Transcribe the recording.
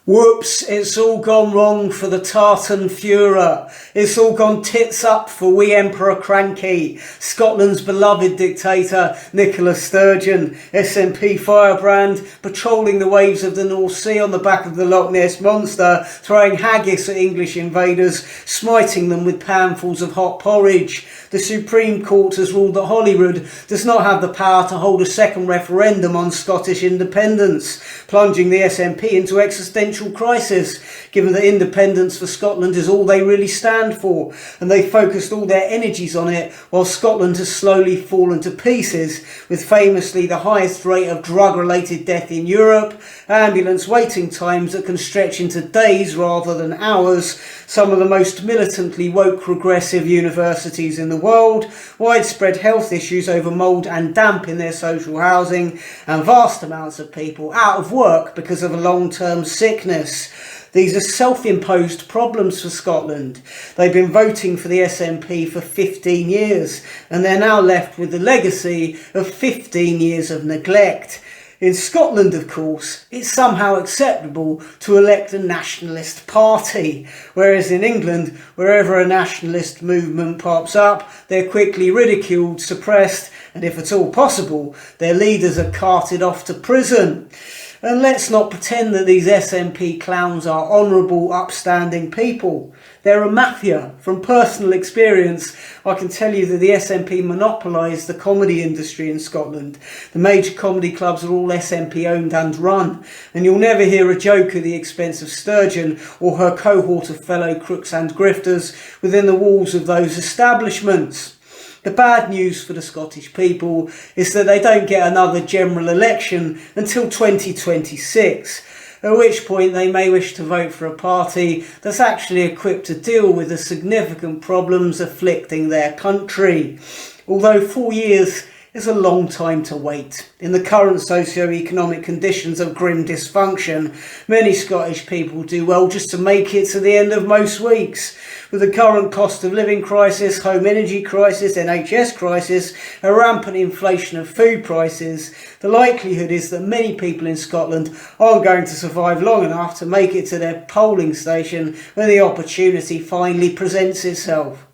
Whoops, it's all gone wrong for the Tartan führer. It's all gone tits up for wee Emperor Cranky, Scotland's beloved dictator Nicola Sturgeon, SNP firebrand, patrolling the waves of the North Sea on the back of the Loch Ness Monster, throwing haggis at English invaders, smiting them with panfuls of hot porridge. The Supreme Court has ruled that Holyrood does not have the power to hold a second referendum on Scottish independence, plunging the SNP into existential crisis, given that independence for Scotland is all they really stand for, and they focused all their energies on it, while Scotland has slowly fallen to pieces, with famously the highest rate of drug-related death in Europe, ambulance waiting times that can stretch into days rather than hours, some of the most militantly woke regressive universities in the world, widespread health issues over mould and damp in their social housing, and vast amounts of people out of work because of a long-term sickness. These are self-imposed problems for Scotland. They've been voting for the SNP for 15 years, and they're now left with the legacy of 15 years of neglect. In Scotland, of course, it's somehow acceptable to elect a nationalist party, whereas in England, wherever a nationalist movement pops up, they're quickly ridiculed, suppressed, and if at all possible, their leaders are carted off to prison. And let's not pretend that these SNP clowns are honourable, upstanding people. They're a mafia. From personal experience, I can tell you that the SNP monopolised the comedy industry in Scotland. The major comedy clubs are all SNP owned and run, and you'll never hear a joke at the expense of Sturgeon or her cohort of fellow crooks and grifters within the walls of those establishments. The bad news for the Scottish people is that they don't get another general election until 2026, at which point they may wish to vote for a party that's actually equipped to deal with the significant problems afflicting their country. Although 4 years is a long time to wait. In the current socio-economic conditions of grim dysfunction, many Scottish people do well just to make it to the end of most weeks. With the current cost of living crisis, home energy crisis, NHS crisis, a rampant inflation of food prices, the likelihood is that many people in Scotland aren't going to survive long enough to make it to their polling station when the opportunity finally presents itself.